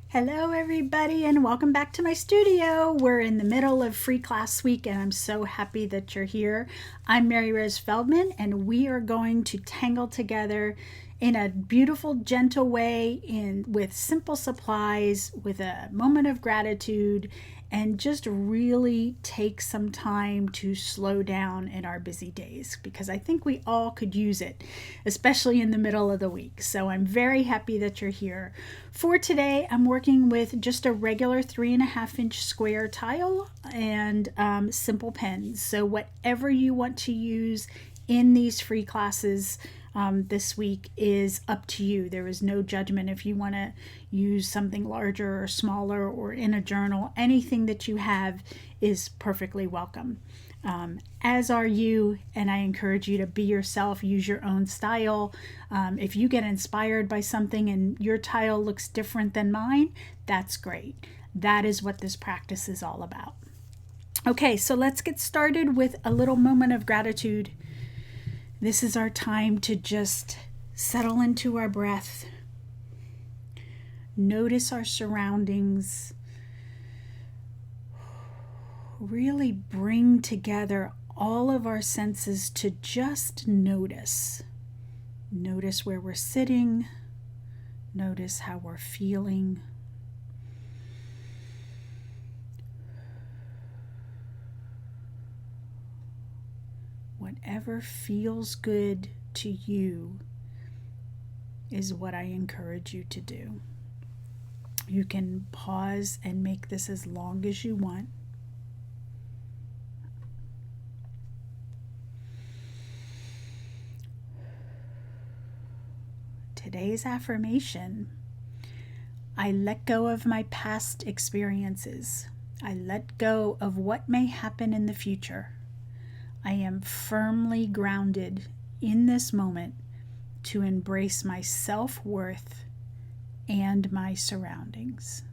Hello everybody and welcome back to my studio. We're in the middle of free class week and I'm so happy that you're here. I'm Mary Rose Feldman and we are going to tangle together in a beautiful, gentle way with simple supplies, with a moment of gratitude, and just really take some time to slow down in our busy days because I think we all could use it, especially in the middle of the week. So I'm very happy that you're here. For today, I'm working with just a regular 3.5-inch square tile and simple pens. So whatever you want to use in these free classes this week is up to you. There is no judgment if you want to use something larger or smaller or in a journal. Anything that you have is perfectly welcome. As are you, and I encourage you to be yourself, use your own style. If you get inspired by something and your tile looks different than mine, that's great. That is what this practice is all about. Okay, so let's get started with a little moment of gratitude. This is our time to just settle into our breath, notice our surroundings, really bring together all of our senses to just notice. Notice where we're sitting, notice how we're feeling. Whatever feels good to you is what I encourage you to do. You can pause and make this as long as you want. Today's affirmation: I let go of my past experiences. I let go of what may happen in the future. I am firmly grounded in this moment to embrace my self-worth and my surroundings.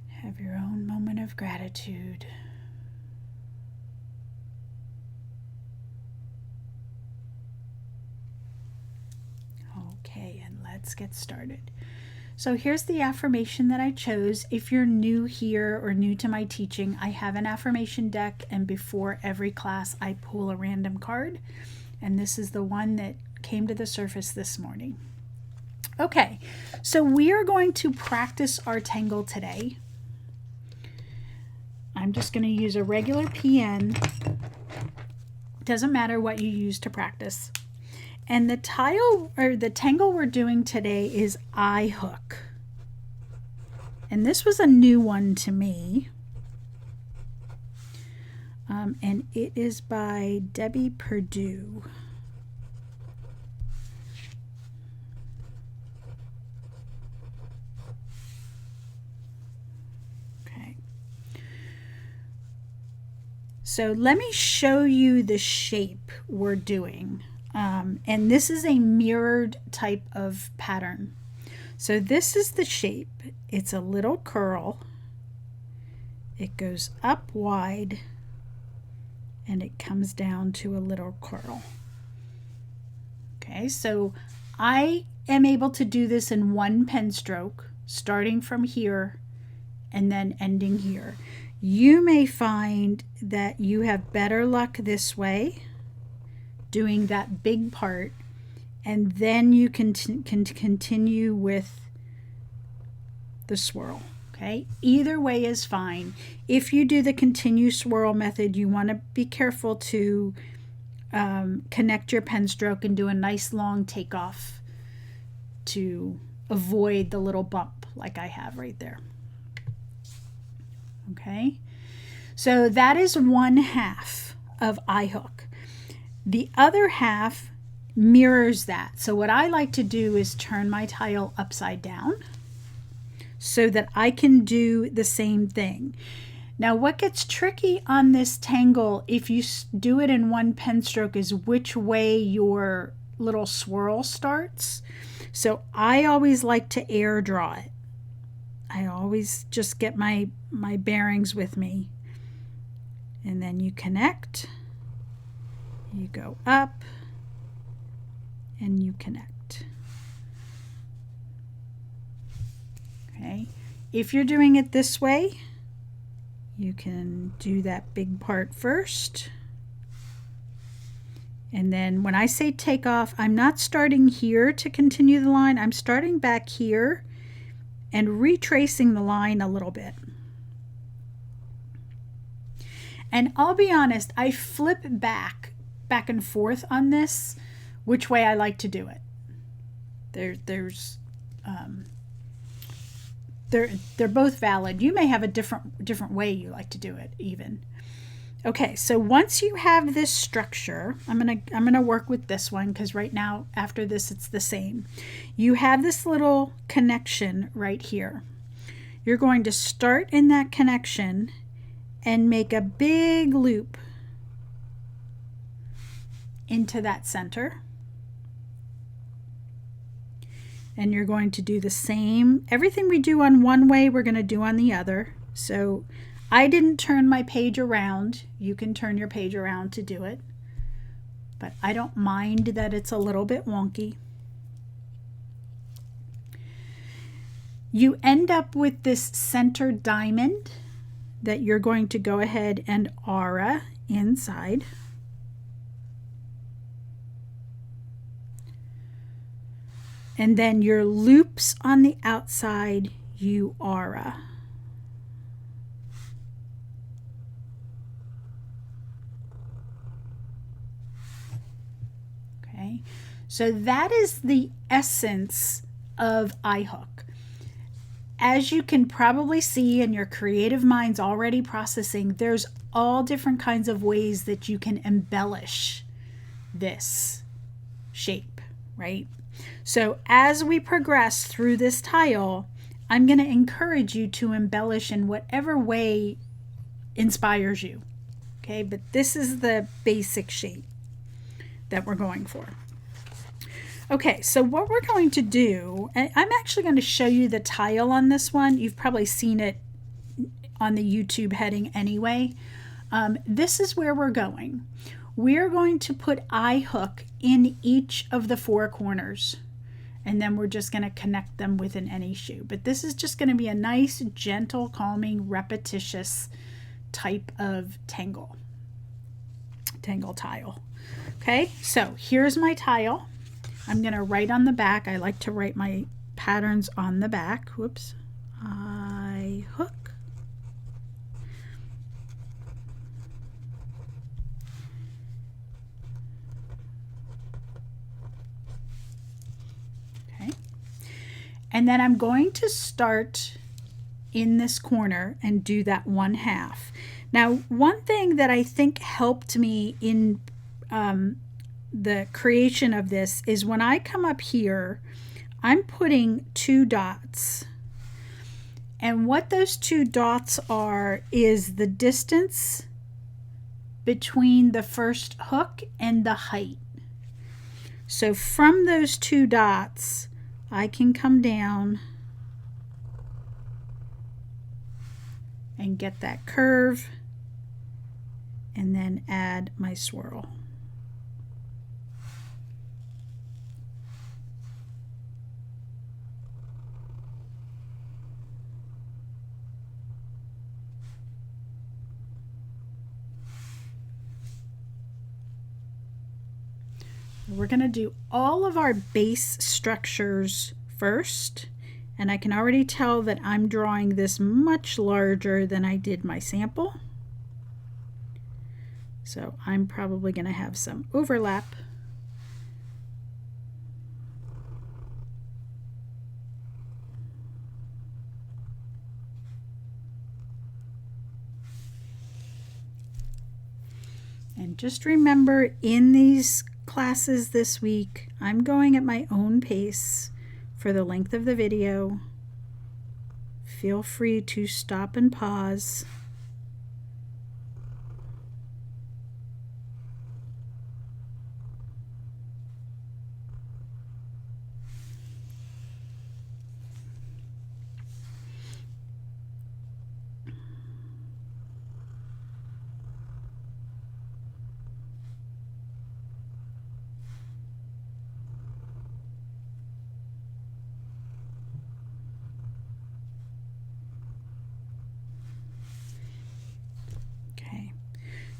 Have your own moment of gratitude. Okay, and let's get started. So here's the affirmation that I chose. If you're new here or new to my teaching, I have an affirmation deck, and before every class I pull a random card, and this is the one that came to the surface this morning. Okay, so we are going to practice our tangle today. I'm just going to use a regular pen. Doesn't matter what you use to practice. And the tangle we're doing today is Ihook. And this was a new one to me. And it is by Debbie Perdue. Okay. So let me show you the shape we're doing. And this is a mirrored type of pattern. So this is the shape. It's a little curl. It goes up wide and it comes down to a little curl. Okay, so I am able to do this in one pen stroke, starting from here and then ending here. You may find that you have better luck this way, doing that big part, and then you can continue with the swirl. Okay, either way is fine. If you do the continue swirl method, you want to be careful to connect your pen stroke and do a nice long takeoff to avoid the little bump like I have right there. Okay, so that is one half of Ihook. The other half mirrors that. So what I like to do is turn my tile upside down so that I can do the same thing. Now what gets tricky on this tangle, if you do it in one pen stroke, is which way your little swirl starts. So I always like to air draw it. I always just get my bearings with me. And then you connect. You go up and you connect. Okay, if you're doing it this way, you can do that big part first. And then when I say take off, I'm not starting here to continue the line. I'm starting back here and retracing the line a little bit. And I'll be honest, I flip back and forth on this, which way I like to do it. They're both valid. You may have a different way you like to do it even. Okay, so once you have this structure, I'm gonna work with this one because right now after this it's the same. You have this little connection right here. You're going to start in that connection and make a big loop into that center. And you're going to do the same. Everything we do on one way, we're going to do on the other. So I didn't turn my page around. You can turn your page around to do it. But I don't mind that it's a little bit wonky. You end up with this center diamond that you're going to go ahead and aura inside. And then your loops on the outside, you aura. Okay, so that is the essence of Ihook. As you can probably see, and your creative mind's already processing, there's all different kinds of ways that you can embellish this shape, right? So as we progress through this tile, I'm going to encourage you to embellish in whatever way inspires you. Okay, but this is the basic shape that we're going for. Okay, so what we're going to do, I'm actually going to show you the tile on this one. You've probably seen it on the YouTube heading anyway. This is where we're going. We're going to put Ihook in each of the four corners, and then we're just going to connect them with an Enysho. But this is just going to be a nice, gentle, calming, repetitious type of tangle tile. Okay, so here's my tile. I'm going to write on the back. I like to write my patterns on the back. Whoops. Ihook. Okay. And then I'm going to start in this corner and do that 1/2. Now, one thing that I think helped me in the creation of this is when I come up here, I'm putting 2 dots. And what those 2 dots are is the distance between the first hook and the height. So from those 2 dots, I can come down and get that curve and then add my swirl. We're going to do all of our base structures first, and I can already tell that I'm drawing this much larger than I did my sample. So I'm probably going to have some overlap. And just remember, in these classes this week, I'm going at my own pace for the length of the video. Feel free to stop and pause.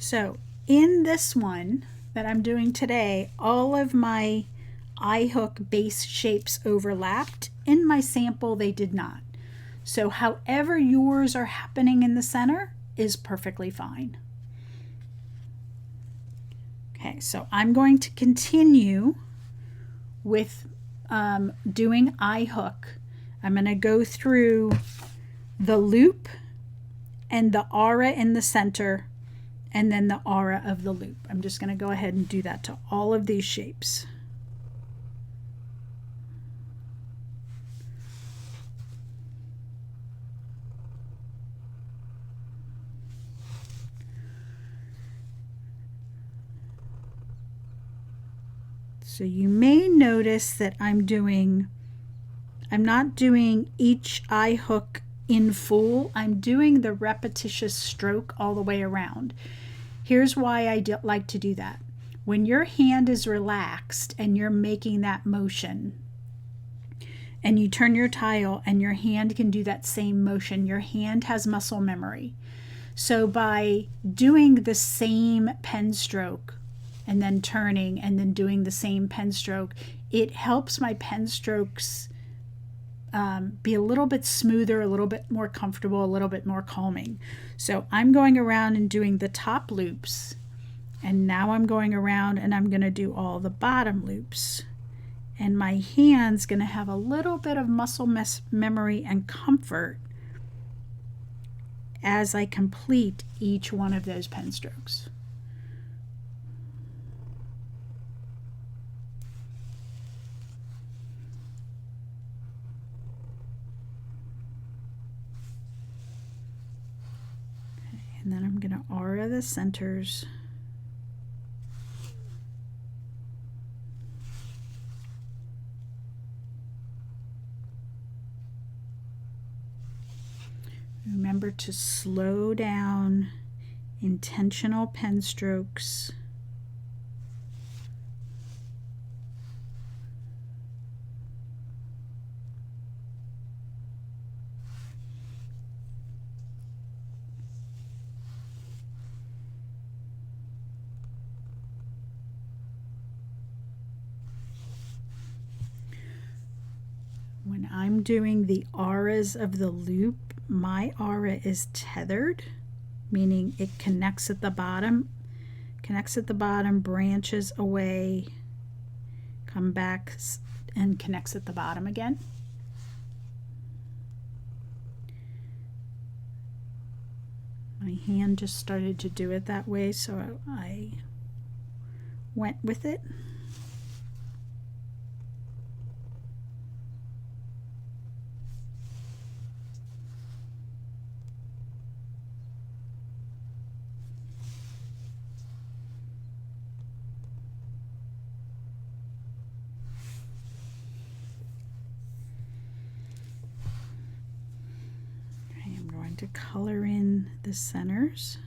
So in this one that I'm doing today, all of my Ihook base shapes overlapped. In my sample, they did not. So however yours are happening in the center is perfectly fine. Okay, so I'm going to continue with doing Ihook. I'm going to go through the loop and the aura in the center and then the aura of the loop. I'm just going to go ahead and do that to all of these shapes. So you may notice that I'm not doing each Ihook in full. I'm doing the repetitious stroke all the way around. Here's why I like to do that. When your hand is relaxed and you're making that motion, and you turn your tile and your hand can do that same motion, your hand has muscle memory. So by doing the same pen stroke and then turning and then doing the same pen stroke, it helps my pen strokes be a little bit smoother, a little bit more comfortable, a little bit more calming. So I'm going around and doing the top loops, and now I'm going around and I'm going to do all the bottom loops. And my hand's going to have a little bit of muscle memory and comfort as I complete each one of those pen strokes. And then I'm going to aura the centers. Remember to slow down, intentional pen strokes. When I'm doing the auras of the loop, my aura is tethered, meaning it connects at the bottom, branches away, come back and connects at the bottom again. My hand just started to do it that way, so I went with it. To color in the centers.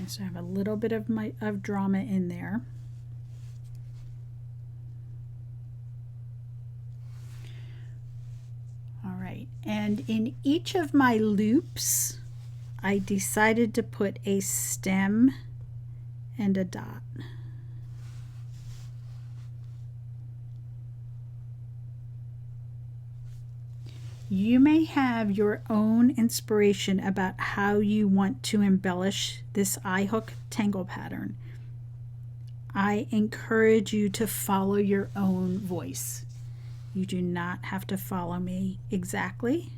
So I have a little bit of drama in there. All right, and in each of my loops, I decided to put a stem and a dot. You may have your own inspiration about how you want to embellish this Ihook tangle pattern. I encourage you to follow your own voice. You do not have to follow me exactly.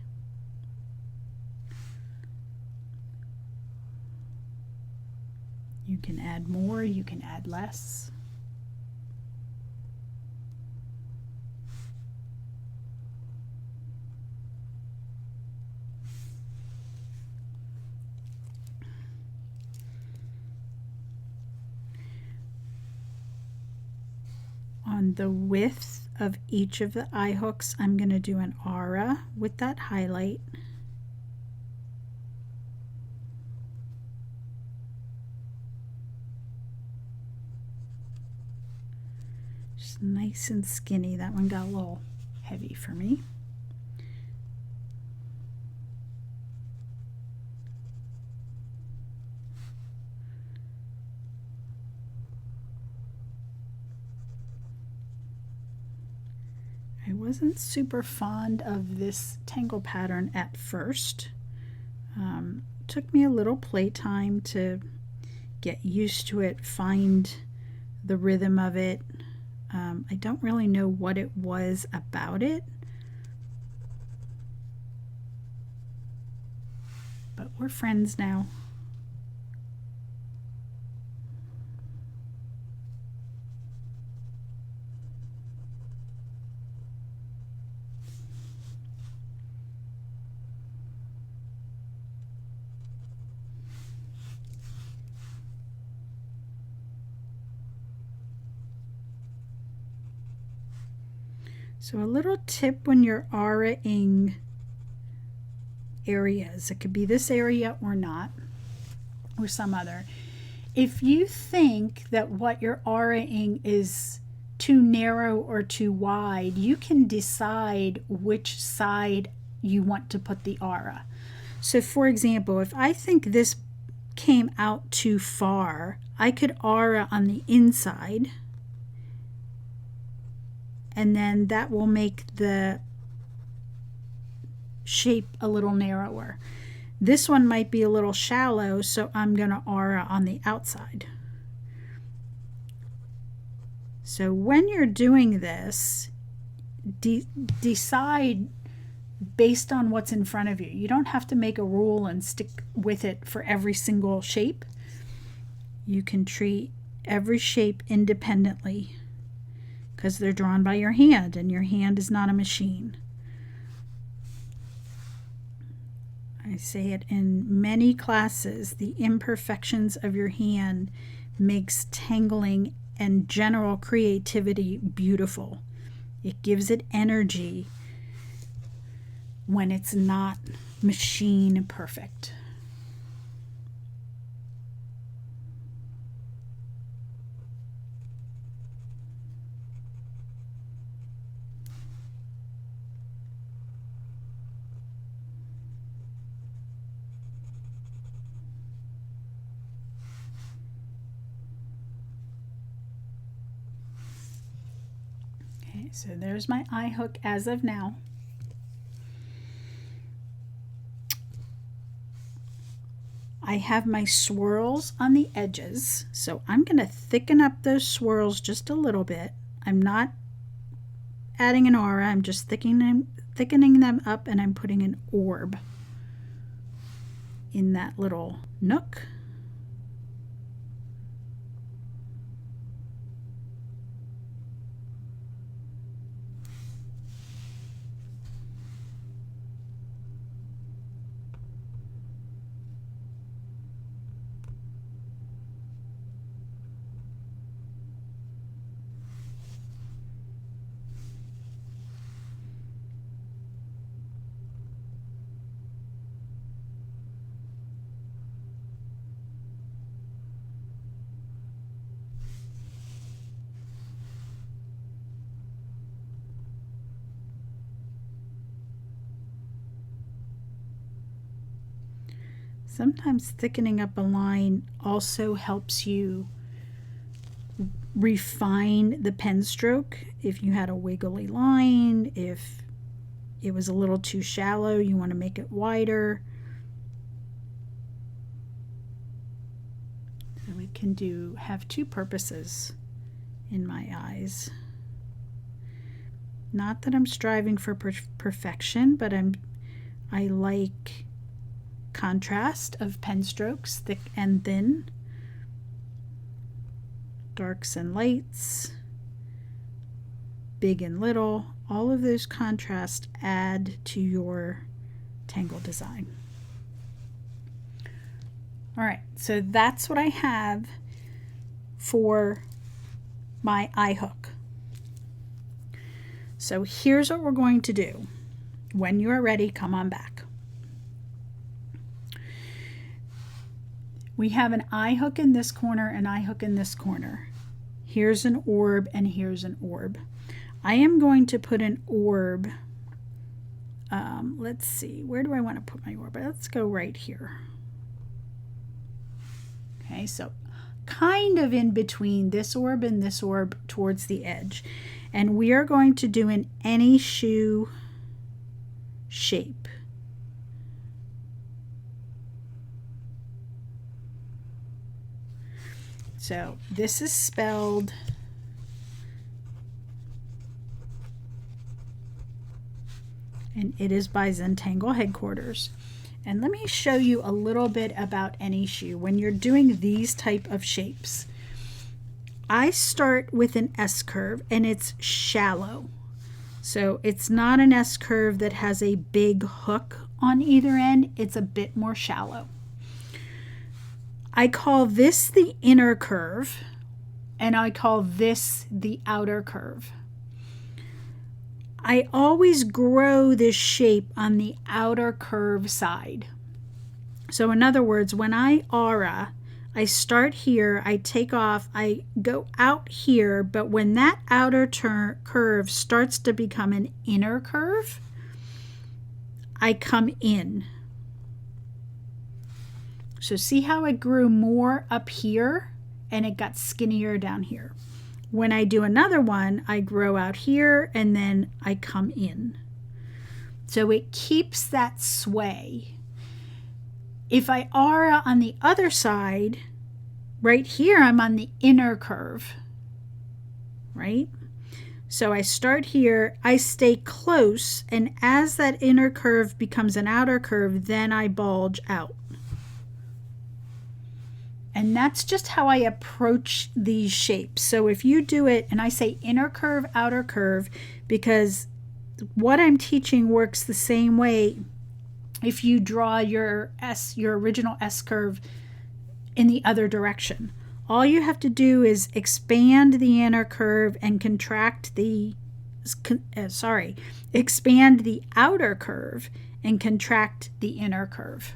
You can add more, you can add less. on the width of each of the eye hooks, I'm going to do an aura with that highlight. Just nice and skinny. That one got a little heavy for me. I wasn't super fond of this tangle pattern at first. Took me a little playtime to get used to it, find the rhythm of it. I don't really know what it was about it, but we're friends now. So a little tip when you're aura-ing areas, it could be this area or not, or some other. If you think that what you're aura-ing is too narrow or too wide, you can decide which side you want to put the aura. So for example, if I think this came out too far, I could aura on the inside, and then that will make the shape a little narrower. This one might be a little shallow, so I'm going to aura on the outside. So when you're doing this, decide based on what's in front of you. You don't have to make a rule and stick with it for every single shape. You can treat every shape independently, because they're drawn by your hand, and your hand is not a machine. I say it in many classes, the imperfections of your hand makes tangling and general creativity beautiful. It gives it energy when it's not machine perfect. So there's my eye hook as of now. I have my swirls on the edges, so I'm going to thicken up those swirls just a little bit. I'm not adding an aura, I'm just thickening them up, and I'm putting an orb in that little nook. Sometimes thickening up a line also helps you refine the pen stroke. If you had a wiggly line, if it was a little too shallow, you want to make it wider. So it can have two purposes in my eyes. Not that I'm striving for perfection, but I like contrast of pen strokes, thick and thin, darks and lights, big and little. All of those contrasts add to your tangle design. All right, so that's what I have for my eye hook. So here's what we're going to do. When you are ready, come on back. We have an eye hook in this corner, an eye hook in this corner. Here's an orb and here's an orb. I am going to put an orb. Let's see, where do I want to put my orb? Let's go right here. Okay, so kind of in between this orb and this orb towards the edge. And we are going to do an Enysho shape. So this is spelled and it is by Zentangle Headquarters. And let me show you a little bit about Enysho. When you're doing these type of shapes, I start with an S curve and it's shallow. So it's not an S curve that has a big hook on either end. It's a bit more shallow. I call this the inner curve and I call this the outer curve. I always grow this shape on the outer curve side. So in other words, when I aura, I start here, I take off, I go out here, but when that outer curve starts to become an inner curve, I come in. So see how it grew more up here and it got skinnier down here. When I do another one, I grow out here and then I come in. So it keeps that sway. If I aura on the other side, right here I'm on the inner curve, right? So I start here, I stay close, and as that inner curve becomes an outer curve, then I bulge out. And that's just how I approach these shapes. So if you do it, and I say inner curve, outer curve, because what I'm teaching works the same way if you draw your original S curve in the other direction. All you have to do is expand the inner curve and contract expand the outer curve and contract the inner curve.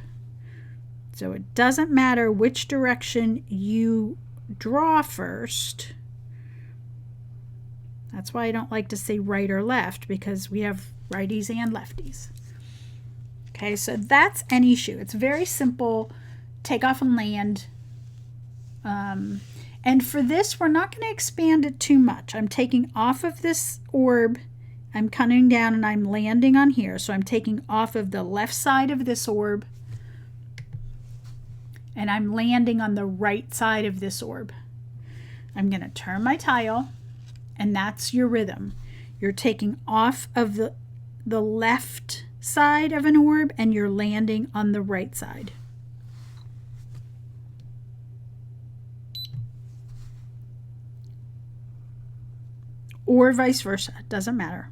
So it doesn't matter which direction you draw first. That's why I don't like to say right or left, because we have righties and lefties. Okay, so that's Enysho. It's very simple. Take off and land. And for this, we're not going to expand it too much. I'm taking off of this orb. I'm coming down and I'm landing on here. So I'm taking off of the left side of this orb. And I'm landing on the right side of this orb. I'm going to turn my tile, and that's your rhythm. You're taking off of the left side of an orb and you're landing on the right side. Or vice versa, doesn't matter.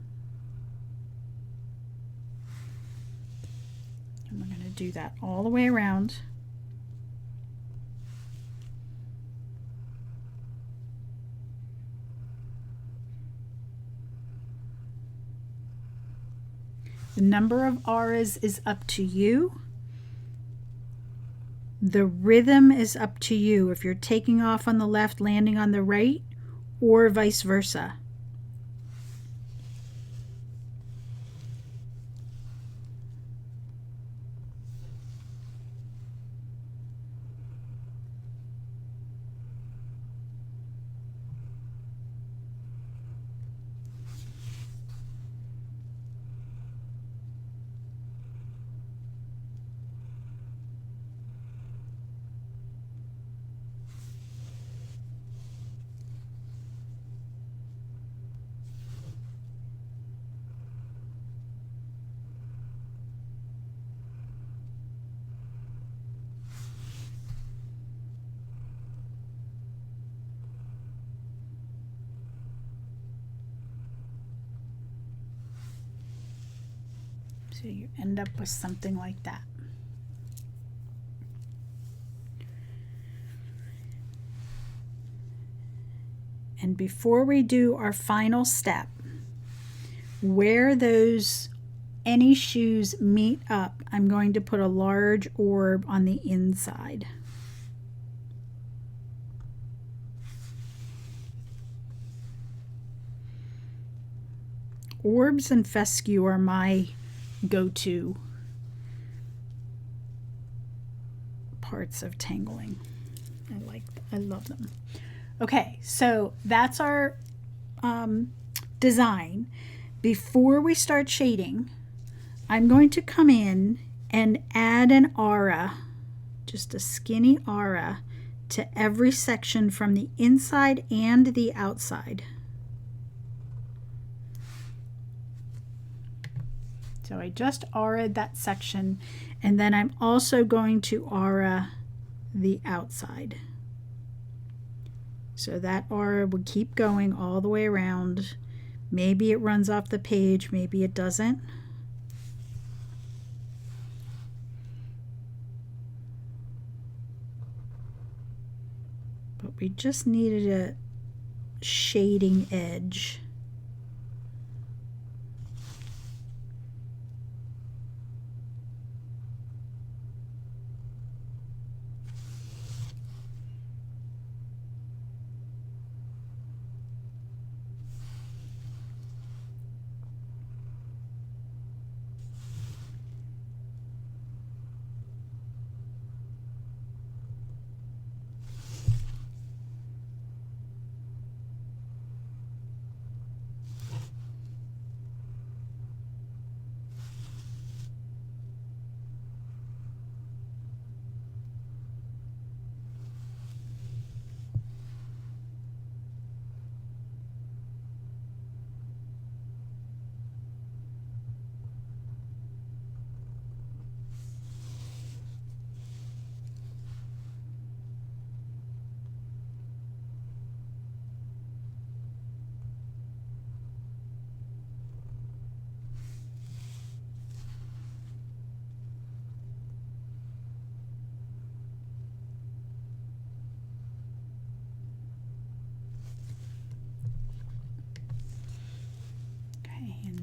And we're going to do that all the way around. The number of auras is up to you. The rhythm is up to you. If you're taking off on the left, landing on the right, or vice versa. So you end up with something like that. And before we do our final step, where those any shoes meet up, I'm going to put a large orb on the inside. Orbs and fescue are my go-to parts of tangling. I love them. Okay, so that's our design. Before we start shading, I'm going to come in and add an aura, just a skinny aura, to every section from the inside and the outside. So I just aura'd that section, and then I'm also going to aura the outside. So that aura would keep going all the way around. Maybe it runs off the page, maybe it doesn't. But we just needed a shading edge.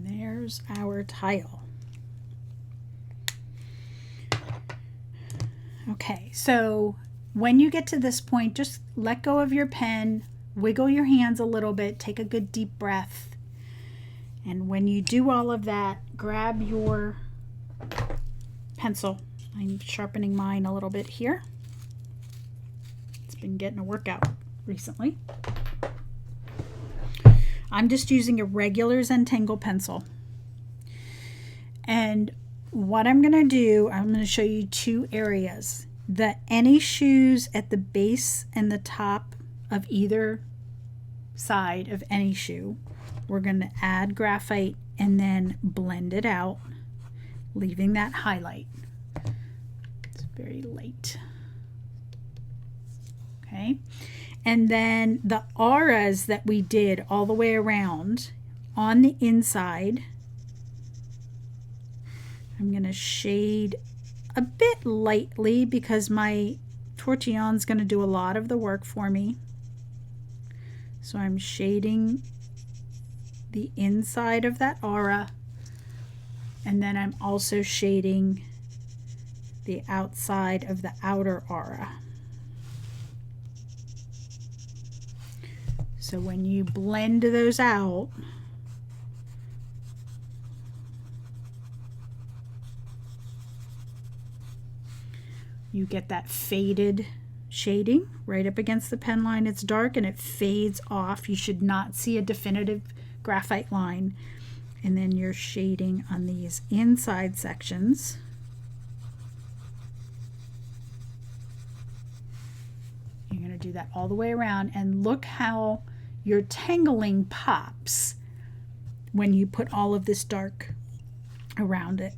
There's our tile. Okay, so when you get to this point, just let go of your pen, wiggle your hands a little bit, take a good deep breath. And when you do all of that, grab your pencil. I'm sharpening mine a little bit here. It's been getting a workout recently. I'm just using a regular Zentangle pencil. And what I'm going to do, I'm going to show you two areas. The any shoes at the base and the top of either side of any shoe, we're going to add graphite and then blend it out, leaving that highlight. It's very light. Okay. And then the auras that we did all the way around on the inside, I'm going to shade a bit lightly because my tortillon's going to do a lot of the work for me. So I'm shading the inside of that aura, and then I'm also shading the outside of the outer aura. So when you blend those out, you get that faded shading right up against the pen line. It's dark and it fades off. You should not see a definitive graphite line. And then you're shading on these inside sections. You're going to do that all the way around, and look how your tangling pops when you put all of this dark around it.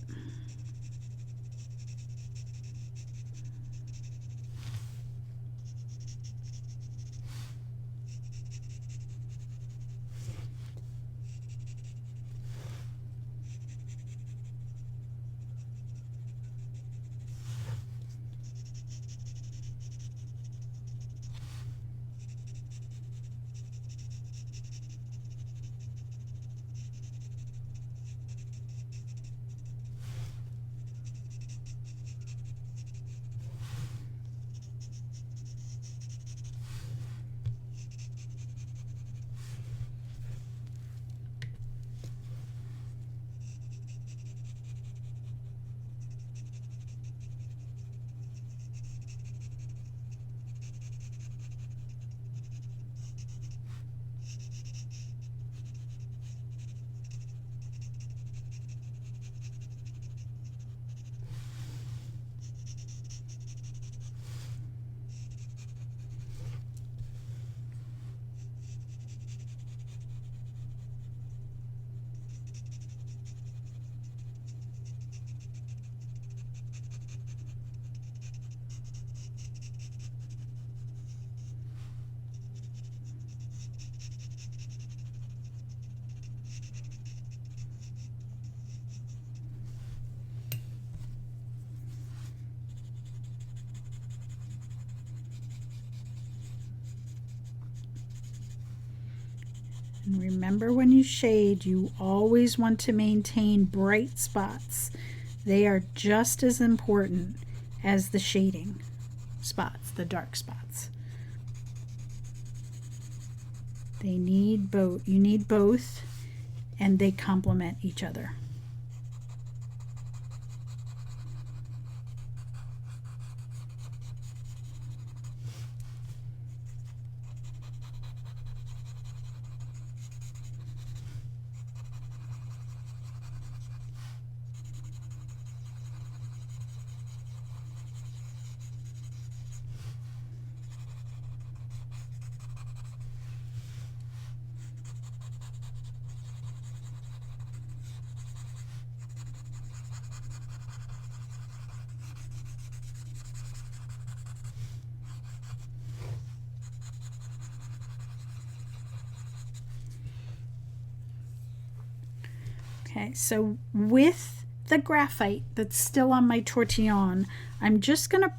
And remember, when you shade, you always want to maintain bright spots. They are just as important as the shading spots, the dark spots. They need both. You need both, and they complement each other. Okay, so with the graphite that's still on my tortillon, I'm just going to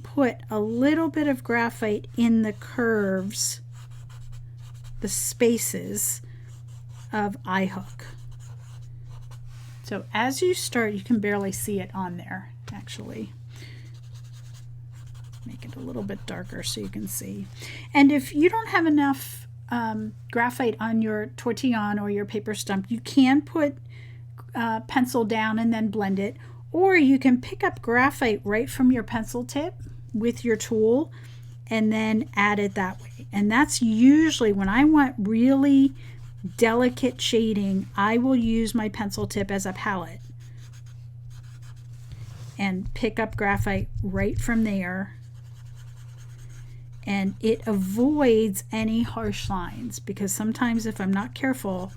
put a little bit of graphite in the curves, the spaces of Ihook. So as you start, you can barely see it on there, actually. Make it a little bit darker so you can see. And if you don't have enough graphite on your tortillon or your paper stump, you can put pencil down and then blend it, or you can pick up graphite right from your pencil tip with your tool and then add it that way. And that's usually when I want really delicate shading, I will use my pencil tip as a palette and pick up graphite right from there. And it avoids any harsh lines, because sometimes if I'm not careful,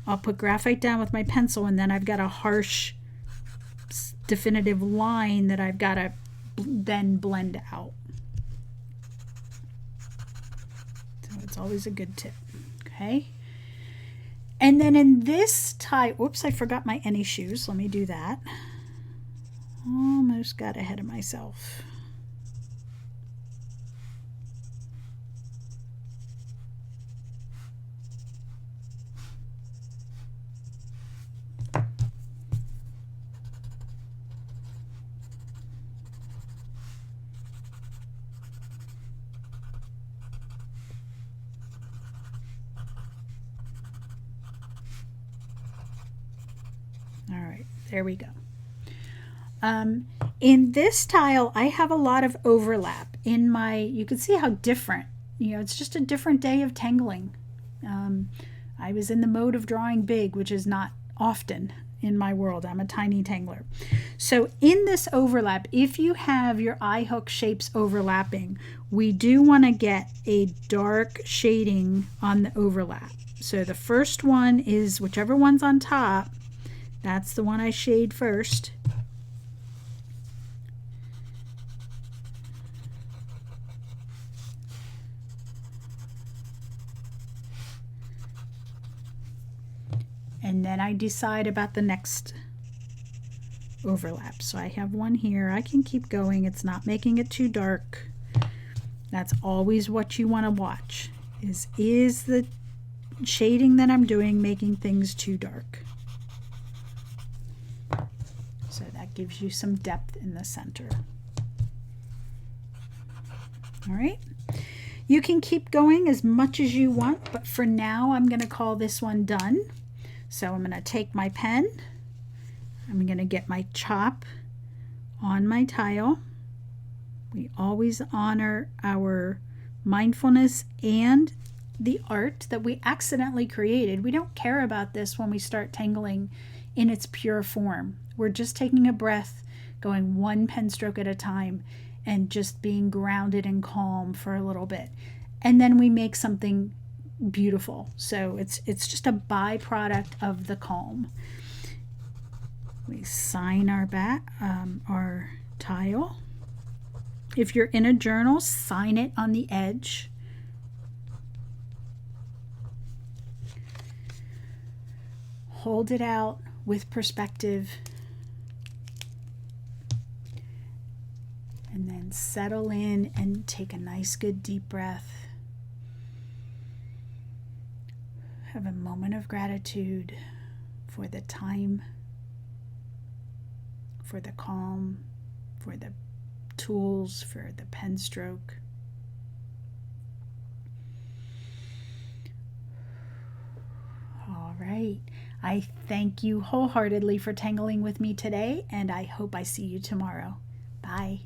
I'll put graphite down with my pencil and then I've got a harsh definitive line that I've got to then blend out. So it's always a good tip. Okay. And then in this tie, oops, I forgot my Enysho. Let me do that. Almost got ahead of myself. All right, there we go. In this tile, I have a lot of overlap in my, you can see how different, it's just a different day of tangling. I was in the mode of drawing big, which is not often in my world. I'm a tiny tangler. So in this overlap, if you have your Ihook shapes overlapping, we do want to get a dark shading on the overlap. So the first one is whichever one's on top. That's the one I shade first. And then I decide about the next overlap. So I have one here. I can keep going. It's not making it too dark. That's always what you want to watch. Is the shading that I'm doing making things too dark? So that gives you some depth in the center. All right. You can keep going as much as you want, but for now I'm going to call this one done. So I'm going to take my pen. I'm going to get my chop on my tile. We always honor our mindfulness and the art that we accidentally created. We don't care about this when we start tangling in its pure form. We're just taking a breath, going one pen stroke at a time, and just being grounded and calm for a little bit. And then we make something beautiful. So it's just a byproduct of the calm. We sign our our tile. If you're in a journal, sign it on the edge. Hold it out with perspective. And then settle in and take a nice good deep breath. Have a moment of gratitude for the time, for the calm, for the tools, for the pen stroke. All right. I thank you wholeheartedly for tangling with me today, and I hope I see you tomorrow. Bye.